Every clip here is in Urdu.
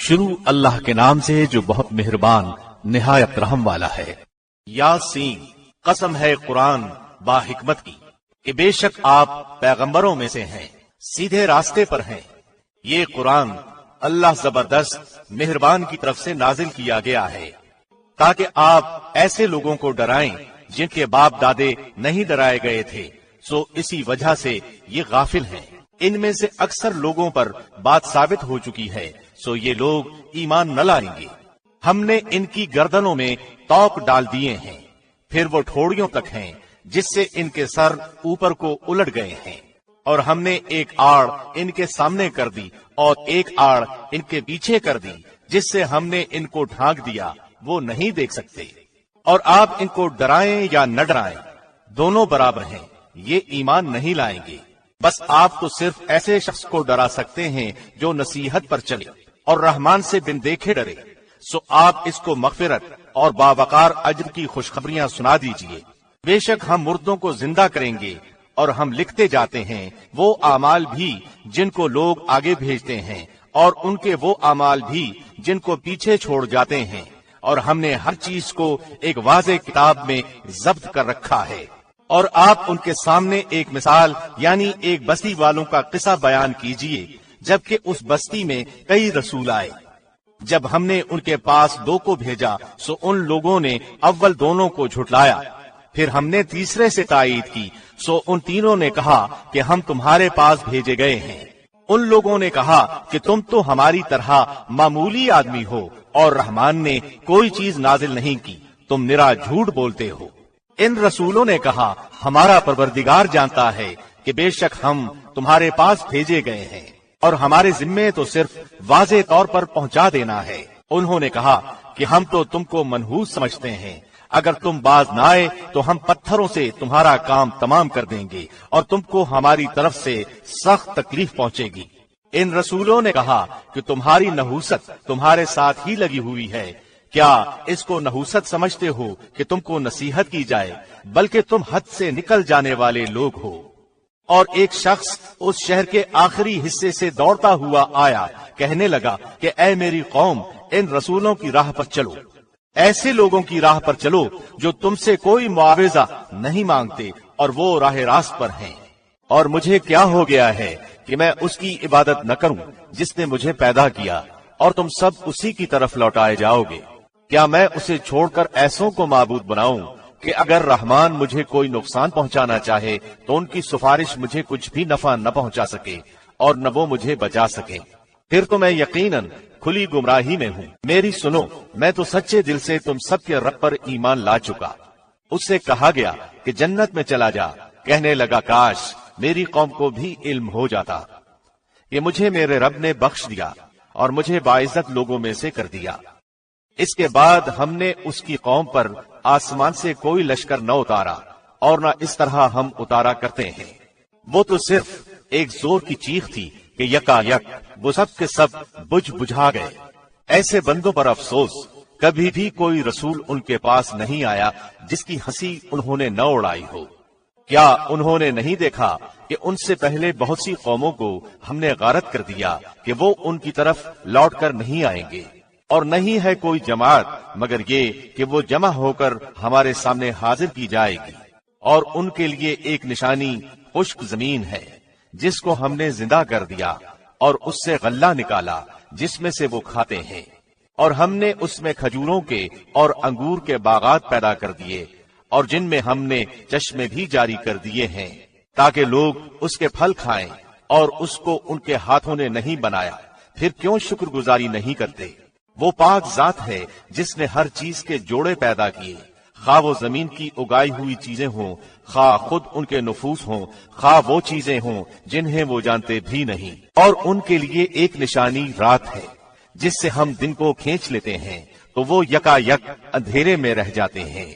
شروع اللہ کے نام سے جو بہت مہربان نہایت رحم والا ہے۔ یاسین، قسم ہے قرآن با حکمت کی کہ بے شک آپ پیغمبروں میں سے ہیں، سیدھے راستے پر ہیں۔ یہ قرآن اللہ زبردست مہربان کی طرف سے نازل کیا گیا ہے تاکہ آپ ایسے لوگوں کو ڈرائیں جن کے باپ دادے نہیں ڈرائے گئے تھے، سو اسی وجہ سے یہ غافل ہیں۔ ان میں سے اکثر لوگوں پر بات ثابت ہو چکی ہے، سو یہ لوگ ایمان نہ لائیں گے۔ ہم نے ان کی گردنوں میں توق ڈال دیے ہیں، پھر وہ ٹھوڑیوں تک ہیں جس سے ان کے سر اوپر کو الٹ گئے ہیں، اور ہم نے ایک آڑ ان کے سامنے کر دی اور ایک آڑ ان کے پیچھے کر دی جس سے ہم نے ان کو ڈھانک دیا، وہ نہیں دیکھ سکتے۔ اور آپ ان کو ڈرائیں یا نہ ڈرائیں دونوں برابر ہیں، یہ ایمان نہیں لائیں گے۔ بس آپ تو صرف ایسے شخص کو ڈرا سکتے ہیں جو نصیحت پر چلے اور رحمان سے بن دیکھے ڈرے، سو آپ اس کو مغفرت اور باوقار اجر کی خوشخبریاں سنا دیجئے۔ بے شک ہم مردوں کو زندہ کریں گے اور ہم لکھتے جاتے ہیں وہ اعمال بھی جن کو لوگ آگے بھیجتے ہیں اور ان کے وہ اعمال بھی جن کو پیچھے چھوڑ جاتے ہیں، اور ہم نے ہر چیز کو ایک واضح کتاب میں ضبط کر رکھا ہے۔ اور آپ ان کے سامنے ایک مثال یعنی ایک بستی والوں کا قصہ بیان کیجئے، جبکہ اس بستی میں کئی رسول آئے۔ جب ہم نے ان کے پاس 2 کو بھیجا سو ان لوگوں نے اول دونوں کو جھٹلایا، پھر ہم نے تیسرے سے تائید کی سو ان تینوں نے کہا کہ ہم تمہارے پاس بھیجے گئے ہیں۔ ان لوگوں نے کہا کہ تم تو ہماری طرح معمولی آدمی ہو اور رحمان نے کوئی چیز نازل نہیں کی، تم نرا جھوٹ بولتے ہو۔ ان رسولوں نے کہا ہمارا پروردگار جانتا ہے کہ بے شک ہم تمہارے پاس بھیجے گئے ہیں اور ہمارے ذمے تو صرف واضح طور پر پہنچا دینا ہے۔ انہوں نے کہا کہ ہم تو تم کو منحوس سمجھتے ہیں، اگر تم باز نہ آئے تو ہم پتھروں سے تمہارا کام تمام کر دیں گے اور تم کو ہماری طرف سے سخت تکلیف پہنچے گی۔ ان رسولوں نے کہا کہ تمہاری نحوست تمہارے ساتھ ہی لگی ہوئی ہے، کیا اس کو نحوست سمجھتے ہو کہ تم کو نصیحت کی جائے، بلکہ تم حد سے نکل جانے والے لوگ ہو۔ اور ایک شخص اس شہر کے آخری حصے سے دوڑتا ہوا آیا، کہنے لگا کہ اے میری قوم، ان رسولوں کی راہ پر چلو، ایسے لوگوں کی راہ پر چلو جو تم سے کوئی معاوضہ نہیں مانگتے اور وہ راہ راست پر ہیں۔ اور مجھے کیا ہو گیا ہے کہ میں اس کی عبادت نہ کروں جس نے مجھے پیدا کیا، اور تم سب اسی کی طرف لوٹائے جاؤ گے۔ کیا میں اسے چھوڑ کر ایسوں کو معبود بناؤں کہ اگر رحمان مجھے کوئی نقصان پہنچانا چاہے تو ان کی سفارش مجھے کچھ بھی نفع نہ پہنچا سکے اور نہ وہ مجھے بچا سکے؟ پھر تو میں یقیناً کھلی گمراہی میں ہوں۔ میری سنو، میں تو سچے دل سے تم سب کے رب پر ایمان لا چکا۔ اس سے کہا گیا کہ جنت میں چلا جا، کہنے لگا کاش میری قوم کو بھی علم ہو جاتا۔ یہ مجھے میرے رب نے بخش دیا اور مجھے باعزت لوگوں میں سے کر دیا۔ اس کے بعد ہم نے اس کی قوم پر آسمان سے کوئی لشکر نہ اتارا اور نہ اس طرح ہم اتارا کرتے ہیں۔ وہ تو صرف ایک زور کی چیخ تھی کہ یکا یک وہ سب کے سب بجھا گئے۔ ایسے بندوں پر افسوس، کبھی بھی کوئی رسول ان کے پاس نہیں آیا جس کی ہنسی انہوں نے نہ اڑائی ہو۔ کیا انہوں نے نہیں دیکھا کہ ان سے پہلے بہت سی قوموں کو ہم نے غارت کر دیا کہ وہ ان کی طرف لوٹ کر نہیں آئیں گے، اور نہیں ہے کوئی جماعت مگر یہ کہ وہ جمع ہو کر ہمارے سامنے حاضر کی جائے گی، اور ان کے لیے ایک نشانی خشک زمین ہے جس کو ہم نے زندہ کر دیا اور اس سے غلہ نکالا جس میں سے وہ کھاتے ہیں، اور ہم نے اس میں کھجوروں کے اور انگور کے باغات پیدا کر دیے، اور جن میں ہم نے چشمے بھی جاری کر دیے ہیں تاکہ لوگ اس کے پھل کھائیں، اور اس کو ان کے ہاتھوں نے نہیں بنایا، پھر کیوں شکر گزاری نہیں کرتے؟ وہ پاک ذات ہے جس نے ہر چیز کے جوڑے پیدا کیے، خواہ وہ زمین کی اگائی ہوئی چیزیں ہوں، خواہ خود ان کے نفوس ہوں، خواہ وہ چیزیں ہوں جنہیں وہ جانتے بھی نہیں۔ اور ان کے لیے ایک نشانی رات ہے جس سے ہم دن کو کھینچ لیتے ہیں تو وہ یکا یک اندھیرے میں رہ جاتے ہیں،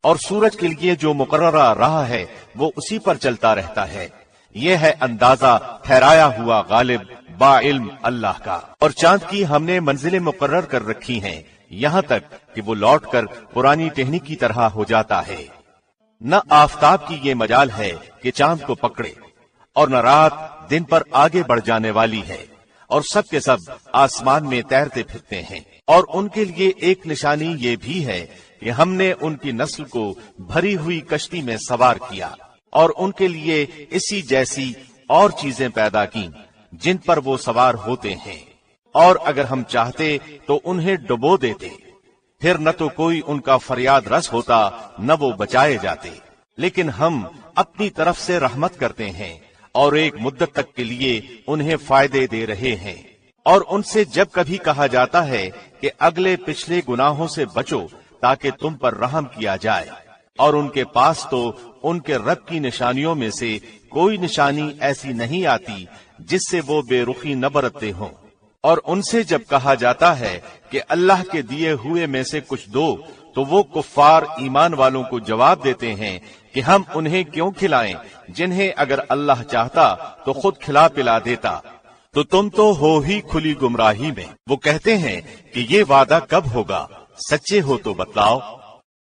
اور سورج کے لیے جو مقررہ راہ ہے وہ اسی پر چلتا رہتا ہے۔ یہ ہے اندازہ ٹھہرایا ہوا غالب با علم اللہ کا۔ اور چاند کی ہم نے منزلیں مقرر کر رکھی ہیں یہاں تک کہ وہ لوٹ کر پرانی ٹہنی کی طرح ہو جاتا ہے۔ نہ آفتاب کی یہ مجال ہے کہ چاند کو پکڑے، اور نہ رات دن پر آگے بڑھ جانے والی ہے، اور سب کے سب آسمان میں تیرتے پھرتے ہیں۔ اور ان کے لیے ایک نشانی یہ بھی ہے کہ ہم نے ان کی نسل کو بھری ہوئی کشتی میں سوار کیا اور ان کے لیے اسی جیسی اور چیزیں پیدا کی جن پر وہ سوار ہوتے ہیں، اور اگر ہم چاہتے تو انہیں ڈبو دیتے، پھر نہ تو کوئی ان کا فریاد رس ہوتا نہ وہ بچائے جاتے، لیکن ہم اپنی طرف سے رحمت کرتے ہیں اور ایک مدت تک کے لیے انہیں فائدے دے رہے ہیں۔ اور ان سے جب کبھی کہا جاتا ہے کہ اگلے پچھلے گناہوں سے بچو تاکہ تم پر رحم کیا جائے، اور ان کے پاس تو ان کے رب کی نشانیوں میں سے کوئی نشانی ایسی نہیں آتی جس سے وہ بے رخی نہ برتتے ہوں، اور ان سے جب کہا جاتا ہے کہ اللہ کے دیے ہوئے میں سے کچھ دو تو وہ کفار ایمان والوں کو جواب دیتے ہیں کہ ہم انہیں کیوں کھلائیں جنہیں اگر اللہ چاہتا تو خود کھلا پلا دیتا، تو تم تو ہو ہی کھلی گمراہی میں۔ وہ کہتے ہیں کہ یہ وعدہ کب ہوگا، سچے ہو تو بتلاؤ۔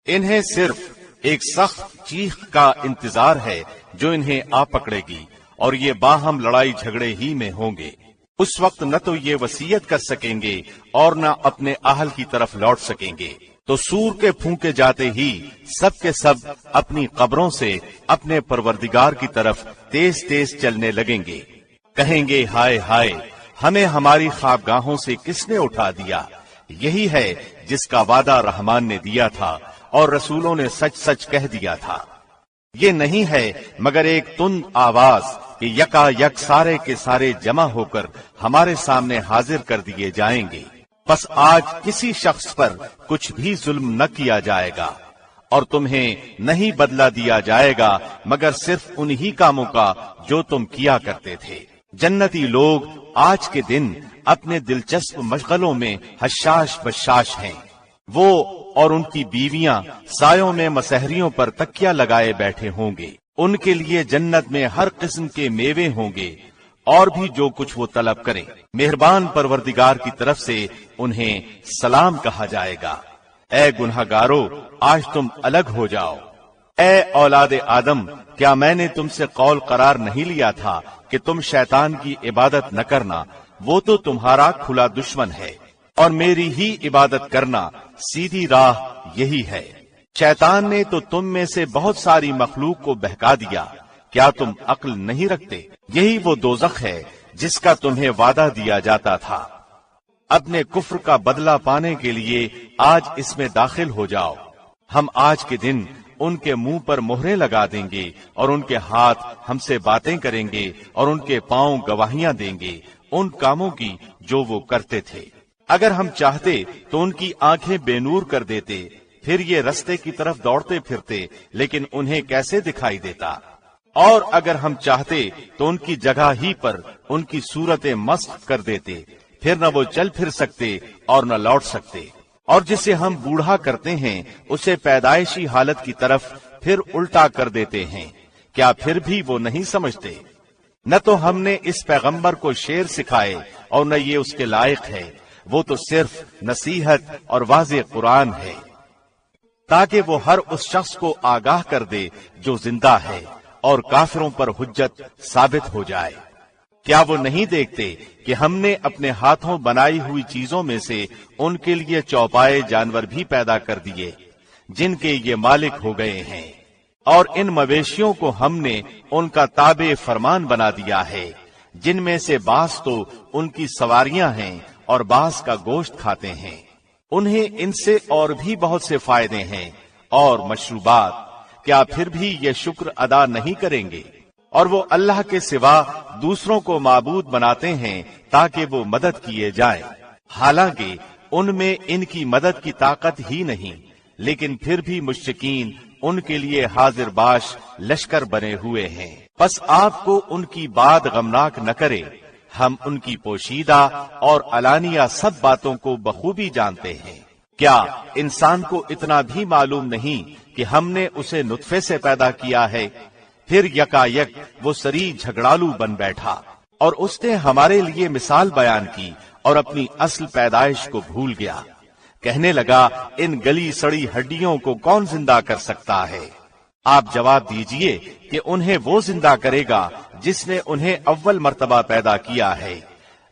انہیں صرف ایک سخت چیخ کا انتظار ہے جو انہیں آ پکڑے گی، اور یہ باہم لڑائی جھگڑے ہی میں ہوں گے۔ اس وقت نہ تو یہ وصیت کر سکیں گے اور نہ اپنے اہل کی طرف لوٹ سکیں گے، تو سور کے پھونکے جاتے ہی سب کے سب اپنی قبروں سے اپنے پروردگار کی طرف تیز تیز چلنے لگیں گے، کہیں گے ہائے ہائے، ہمیں ہماری خوابگاہوں سے کس نے اٹھا دیا۔ یہی ہے جس کا وعدہ رحمان نے دیا تھا اور رسولوں نے سچ سچ کہہ دیا تھا۔ یہ نہیں ہے مگر ایک تند آواز کہ یکا یک سارے کے سارے جمع ہو کر ہمارے سامنے حاضر کر دیے جائیں گے۔ پس آج کسی شخص پر کچھ بھی ظلم نہ کیا جائے گا، اور تمہیں نہیں بدلہ دیا جائے گا مگر صرف انہی کاموں کا جو تم کیا کرتے تھے۔ جنتی لوگ آج کے دن اپنے دلچسپ مشغلوں میں حشاش بشاش ہیں۔ وہ اور ان کی بیویاں سایوں میں مسحریوں پر تکیہ لگائے بیٹھے ہوں گے۔ ان کے لیے جنت میں ہر قسم کے میوے ہوں گے اور بھی جو کچھ وہ طلب کریں۔ مہربان پروردگار کی طرف سے انہیں سلام کہا جائے گا۔ اے گنہگارو، آج تم الگ ہو جاؤ۔ اے اولاد آدم، کیا میں نے تم سے قول قرار نہیں لیا تھا کہ تم شیطان کی عبادت نہ کرنا؟ وہ تو تمہارا کھلا دشمن ہے، اور میری ہی عبادت کرنا سیدھی راہ یہی ہے۔ شیطان نے تو تم میں سے بہت ساری مخلوق کو بہکا دیا، کیا تم عقل نہیں رکھتے؟ یہی وہ دوزخ ہے جس کا تمہیں وعدہ دیا جاتا تھا۔ اپنے کفر کا بدلہ پانے کے لیے آج اس میں داخل ہو جاؤ۔ ہم آج کے دن ان کے منہ پر مہریں لگا دیں گے اور ان کے ہاتھ ہم سے باتیں کریں گے اور ان کے پاؤں گواہیاں دیں گے ان کاموں کی جو وہ کرتے تھے۔ اگر ہم چاہتے تو ان کی آنکھیں بے نور کر دیتے، پھر یہ رستے کی طرف دوڑتے پھرتے، لیکن انہیں کیسے دکھائی دیتا؟ اور اگر ہم چاہتے تو ان کی جگہ ہی پر ان کی صورتیں مسخ کر دیتے، پھر نہ وہ چل پھر سکتے اور نہ لوٹ سکتے۔ اور جسے ہم بوڑھا کرتے ہیں اسے پیدائشی حالت کی طرف پھر الٹا کر دیتے ہیں، کیا پھر بھی وہ نہیں سمجھتے؟ نہ تو ہم نے اس پیغمبر کو شعر سکھائے اور نہ یہ اس کے لائق ہے، وہ تو صرف نصیحت اور واضح قرآن ہے، تاکہ وہ ہر اس شخص کو آگاہ کر دے جو زندہ ہے اور کافروں پر حجت ثابت ہو جائے۔ کیا وہ نہیں دیکھتے کہ ہم نے اپنے ہاتھوں بنائی ہوئی چیزوں میں سے ان کے لیے چوپائے جانور بھی پیدا کر دیے جن کے یہ مالک ہو گئے ہیں، اور ان مویشیوں کو ہم نے ان کا تابع فرمان بنا دیا ہے، جن میں سے بعض تو ان کی سواریاں ہیں اور بعض کا گوشت کھاتے ہیں۔ انہیں ان سے اور بھی بہت سے فائدے ہیں اور مشروبات، کیا پھر بھی یہ شکر ادا نہیں کریں گے؟ اور وہ اللہ کے سوا دوسروں کو معبود بناتے ہیں تاکہ وہ مدد کیے جائیں، حالانکہ ان میں ان کی مدد کی طاقت ہی نہیں، لیکن پھر بھی مشرکین ان کے لیے حاضر باش لشکر بنے ہوئے ہیں۔ پس آپ کو ان کی بات غمناک نہ کرے، ہم ان کی پوشیدہ اور علانیہ سب باتوں کو بخوبی جانتے ہیں۔ کیا انسان کو اتنا بھی معلوم نہیں کہ ہم نے اسے نطفے سے پیدا کیا ہے، پھر یکا یک وہ سری جھگڑالو بن بیٹھا، اور اس نے ہمارے لیے مثال بیان کی اور اپنی اصل پیدائش کو بھول گیا۔ کہنے لگا ان گلی سڑی ہڈیوں کو کون زندہ کر سکتا ہے؟ آپ جواب دیجئے کہ انہیں وہ زندہ کرے گا جس نے انہیں اول مرتبہ پیدا کیا ہے،